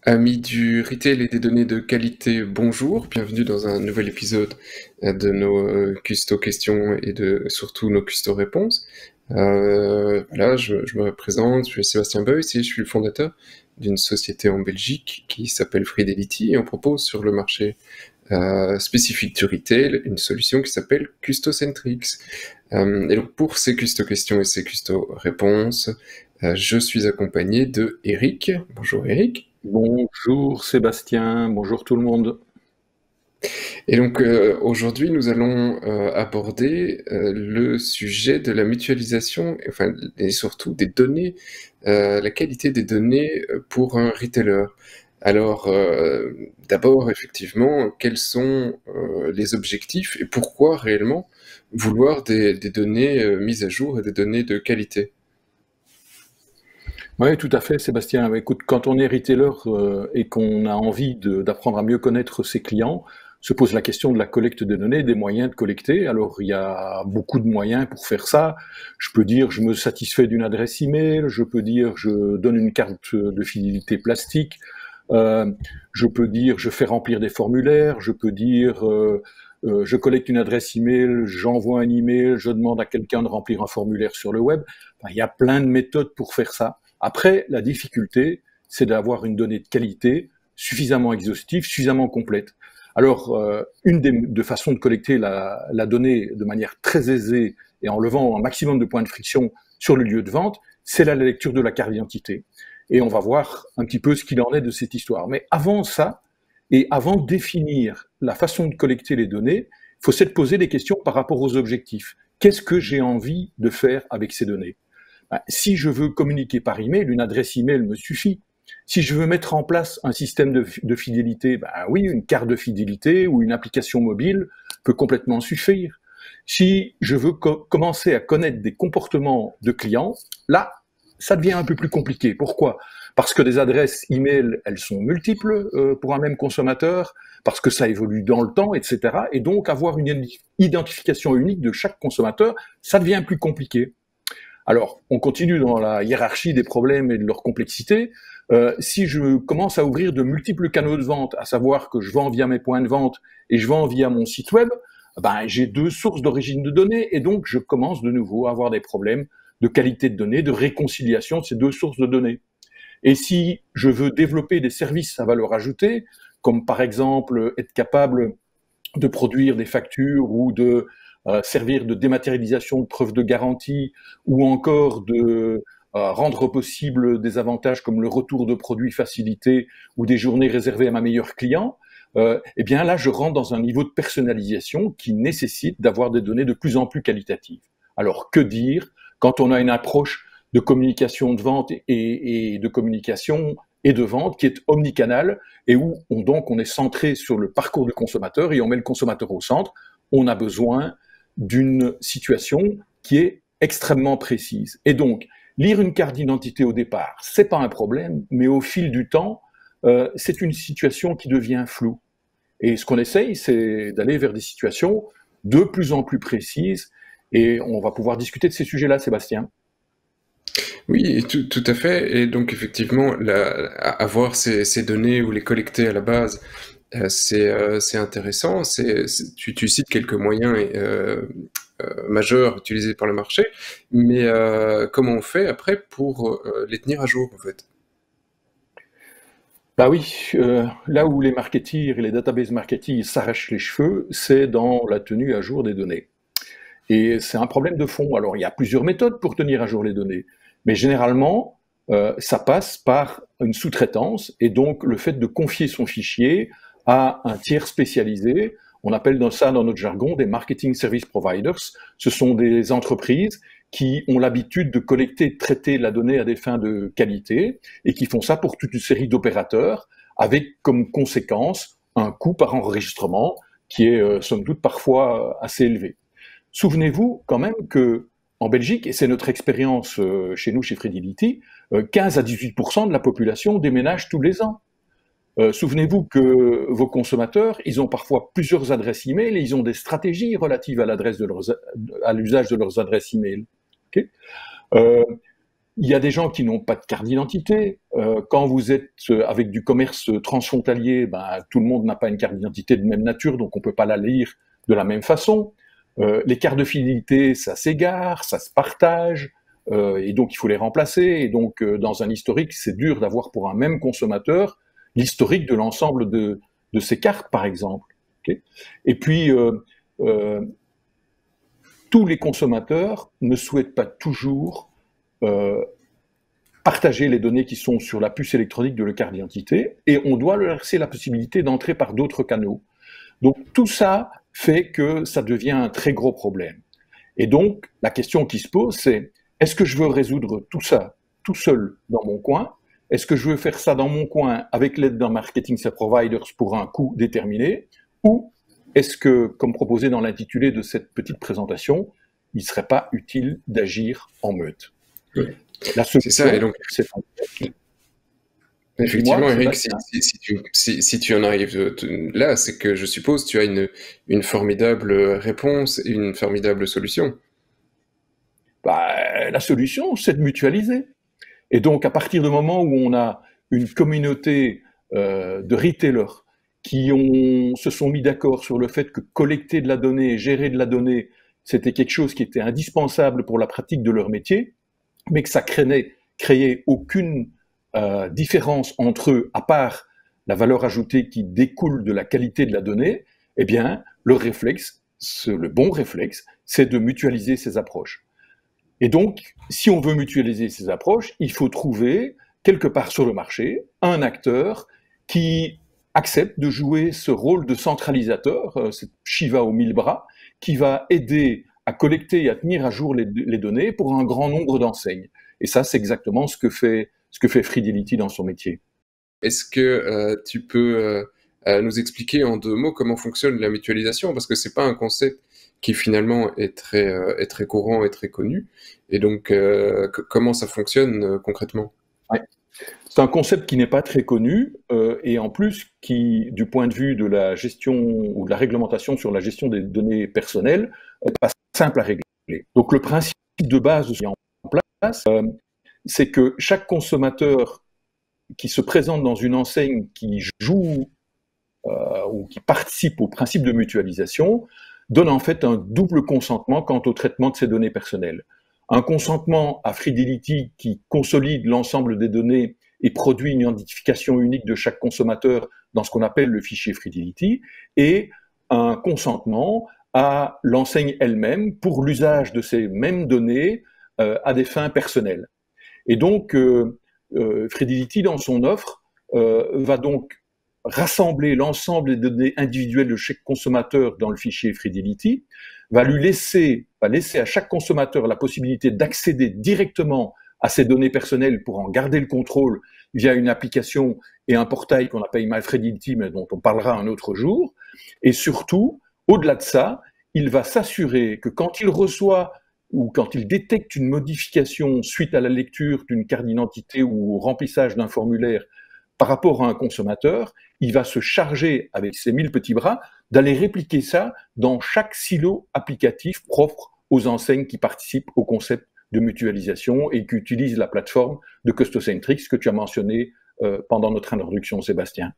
Amis du retail et des données de qualité, bonjour, bienvenue dans un nouvel épisode de nos custo questions et de surtout nos custo réponses. Voilà, je me présente, je suis Sébastien Beuys et je suis le fondateur d'une société en Belgique qui s'appelle Fridelity et on propose sur le marché spécifique du retail une solution qui s'appelle Custocentrix. Et donc pour ces custo questions et ces custo réponses, je suis accompagné de Eric. Bonjour Eric. Bonjour Sébastien, bonjour tout le monde. Et donc aujourd'hui, nous allons aborder le sujet de la mutualisation, enfin, et surtout des données, la qualité des données pour un retailer. Alors, d'abord, effectivement, quels sont les objectifs et pourquoi réellement vouloir des données mises à jour et des données de qualité? Oui, tout à fait Sébastien. Écoute, quand on est retailer et qu'on a envie d'apprendre à mieux connaître ses clients, se pose la question de la collecte de données, des moyens de collecter. Alors, il y a beaucoup de moyens pour faire ça. Je peux dire, je me satisfais d'une adresse email, je peux dire, je donne une carte de fidélité plastique, euh, je peux dire, je fais remplir des formulaires, je peux dire, je collecte une adresse email, j'envoie un email, je demande à quelqu'un de remplir un formulaire sur le web. Enfin, il y a plein de méthodes pour faire ça. Après, la difficulté, c'est d'avoir une donnée de qualité suffisamment exhaustive, suffisamment complète. Alors, une des façons de collecter la donnée de manière très aisée et en levant un maximum de points de friction sur le lieu de vente, c'est la lecture de la carte d'identité. Et on va voir un petit peu ce qu'il en est de cette histoire. Mais avant ça, et avant de définir la façon de collecter les données, il faut se poser des questions par rapport aux objectifs. Qu'est-ce que j'ai envie de faire avec ces données? Si je veux communiquer par email, une adresse email me suffit. Si je veux mettre en place un système de fidélité, oui, une carte de fidélité ou une application mobile peut complètement suffire. Si je veux commencer à connaître des comportements de clients, là, ça devient un peu plus compliqué. Pourquoi? Parce que des adresses email, elles sont multiples pour un même consommateur, parce que ça évolue dans le temps, etc. Et donc, avoir une identification unique de chaque consommateur, ça devient plus compliqué. Alors, on continue dans la hiérarchie des problèmes et de leur complexité. Si je commence à ouvrir de multiples canaux de vente, à savoir que je vends via mes points de vente et je vends via mon site web, j'ai deux sources d'origine de données et donc je commence de nouveau à avoir des problèmes de qualité de données, de réconciliation de ces deux sources de données. Et si je veux développer des services à valeur ajoutée, comme par exemple être capable de produire des factures ou de servir de dématérialisation de preuves de garantie ou encore de rendre possible des avantages comme le retour de produits facilité ou des journées réservées à ma meilleure client, eh bien là, je rentre dans un niveau de personnalisation qui nécessite d'avoir des données de plus en plus qualitatives. Alors, que dire quand on a une approche de communication de vente et de communication et de vente qui est omnicanal et où donc on est centré sur le parcours du consommateur et on met le consommateur au centre, on a besoin d'une situation qui est extrêmement précise. Et donc, lire une carte d'identité au départ, c'est pas un problème, mais au fil du temps, c'est une situation qui devient floue. Et ce qu'on essaye, c'est d'aller vers des situations de plus en plus précises, et on va pouvoir discuter de ces sujets-là, Sébastien. Oui, tout à fait. Et donc effectivement, avoir ces données ou les collecter à la base, c'est intéressant. Tu cites quelques moyens majeurs utilisés par le marché, mais comment on fait après pour les tenir à jour en fait? Bah oui, là où les marketeers et les database marketing s'arrachent les cheveux, c'est dans la tenue à jour des données. Et c'est un problème de fond. Alors, il y a plusieurs méthodes pour tenir à jour les données, mais généralement, ça passe par une sous-traitance et donc le fait de confier son fichier à un tiers spécialisé. On appelle ça dans notre jargon des marketing service providers. Ce sont des entreprises qui ont l'habitude de collecter et de traiter la donnée à des fins de qualité et qui font ça pour toute une série d'opérateurs avec comme conséquence un coût par enregistrement qui est somme toute parfois assez élevé. Souvenez-vous quand même que en Belgique, et c'est notre expérience chez nous, chez Fidelity, 15 à 18% de la population déménage tous les ans. Souvenez-vous que vos consommateurs, ils ont parfois plusieurs adresses e-mail et ils ont des stratégies relatives à l'usage de leurs adresses e-mail. Okay. Euh, Il y a des gens qui n'ont pas de carte d'identité. Quand vous êtes avec du commerce transfrontalier, tout le monde n'a pas une carte d'identité de même nature, donc on ne peut pas la lire de la même façon. Les cartes de fidélité, ça s'égare, ça se partage, et donc il faut les remplacer. Et donc dans un historique, c'est dur d'avoir pour un même consommateur l'historique de l'ensemble de ces cartes, par exemple. Okay. Et puis, tous les consommateurs ne souhaitent pas toujours partager les données qui sont sur la puce électronique de leur carte d'identité, et on doit leur laisser la possibilité d'entrer par d'autres canaux. Donc tout ça fait que ça devient un très gros problème. Et donc la question qui se pose, c'est est-ce que je veux résoudre tout ça tout seul dans mon coin? Est-ce que je veux faire ça dans mon coin avec l'aide d'un marketing service provider pour un coût déterminé? Ou est-ce que, comme proposé dans l'intitulé de cette petite présentation, il ne serait pas utile d'agir en meute? Oui. C'est ça, et donc... Effectivement, Eric, si tu en arrives là, c'est que je suppose tu as une formidable réponse et une formidable solution. La solution, c'est de mutualiser. Et donc, à partir du moment où on a une communauté de retailers qui se sont mis d'accord sur le fait que collecter de la donnée et gérer de la donnée, c'était quelque chose qui était indispensable pour la pratique de leur métier, mais que ça créait aucune différence entre eux, à part la valeur ajoutée qui découle de la qualité de la donnée, eh bien, le bon réflexe, c'est de mutualiser ces approches. Et donc, si on veut mutualiser ces approches, il faut trouver, quelque part sur le marché, un acteur qui accepte de jouer ce rôle de centralisateur, cette Shiva aux 1000 bras, qui va aider à collecter et à tenir à jour les données pour un grand nombre d'enseignes. Et ça, c'est exactement ce que fait Fridility dans son métier. Est-ce que tu peux nous expliquer en 2 mots comment fonctionne la mutualisation? Parce que c'est pas un concept qui finalement est très courant et très connu. Et donc, comment ça fonctionne concrètement? Ouais. C'est un concept qui n'est pas très connu et en plus qui, du point de vue de la gestion ou de la réglementation sur la gestion des données personnelles, n'est pas simple à régler. Donc le principe de base qui est en place, c'est que chaque consommateur qui se présente dans une enseigne qui joue ou qui participe au principe de mutualisation donne en fait un double consentement quant au traitement de ces données personnelles. Un consentement à Fridility qui consolide l'ensemble des données et produit une identification unique de chaque consommateur dans ce qu'on appelle le fichier Fridility, et un consentement à l'enseigne elle-même pour l'usage de ces mêmes données à des fins personnelles. Et donc, Fridility, dans son offre, va donc rassembler l'ensemble des données individuelles de chaque consommateur dans le fichier Fridility, va laisser à chaque consommateur la possibilité d'accéder directement à ces données personnelles pour en garder le contrôle via une application et un portail qu'on appelle MyFridility, mais dont on parlera un autre jour. Et surtout, au-delà de ça, il va s'assurer que quand il reçoit ou quand il détecte une modification suite à la lecture d'une carte d'identité ou au remplissage d'un formulaire par rapport à un consommateur, il va se charger avec ses 1000 petits bras d'aller répliquer ça dans chaque silo applicatif propre aux enseignes qui participent au concept de mutualisation et qui utilisent la plateforme de Custocentrix que tu as mentionné pendant notre introduction, Sébastien.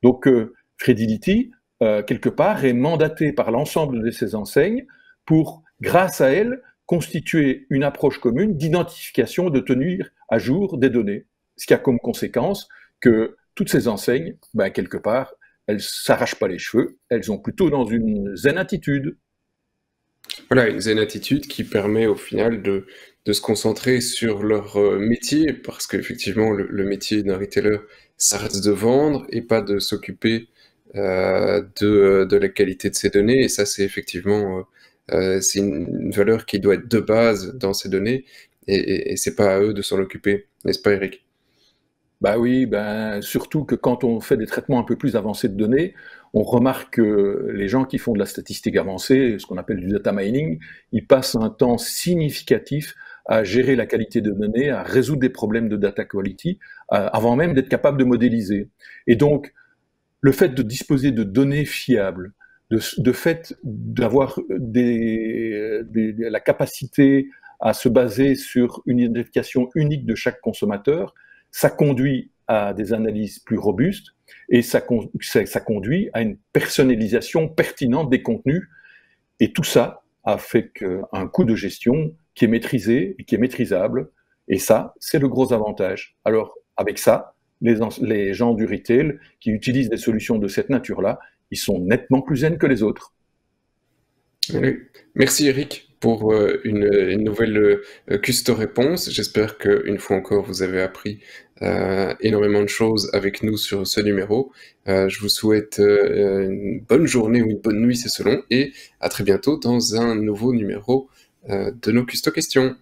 Donc, Fridility, quelque part, est mandaté par l'ensemble de ces enseignes pour, grâce à elles, constituer une approche commune d'identification et de tenir à jour des données. Ce qui a comme conséquence que toutes ces enseignes, quelque part, elles ne s'arrachent pas les cheveux, elles sont plutôt dans une zen attitude. Voilà, une zen attitude qui permet au final de se concentrer sur leur métier, parce qu'effectivement, le métier d'un retailer, ça reste de vendre et pas de s'occuper de la qualité de ces données. Et ça, c'est effectivement c'est une valeur qui doit être de base dans ces données, et c'est pas à eux de s'en occuper, n'est-ce pas, Eric? Oui, surtout que quand on fait des traitements un peu plus avancés de données, on remarque que les gens qui font de la statistique avancée, ce qu'on appelle du data mining, ils passent un temps significatif à gérer la qualité de données, à résoudre des problèmes de data quality, avant même d'être capable de modéliser. Et donc, le fait de disposer de données fiables, de fait d'avoir la capacité à se baser sur une identification unique de chaque consommateur, ça conduit à des analyses plus robustes et ça conduit à une personnalisation pertinente des contenus. Et tout ça a fait un coût de gestion qui est maîtrisé et qui est maîtrisable. Et ça, c'est le gros avantage. Alors, avec ça, les gens du retail qui utilisent des solutions de cette nature-là, ils sont nettement plus zen que les autres. Oui. Merci Eric pour une nouvelle custo réponse. J'espère qu'une fois encore vous avez appris énormément de choses avec nous sur ce numéro. Je vous souhaite une bonne journée ou une bonne nuit, c'est selon, et à très bientôt dans un nouveau numéro de nos custo questions.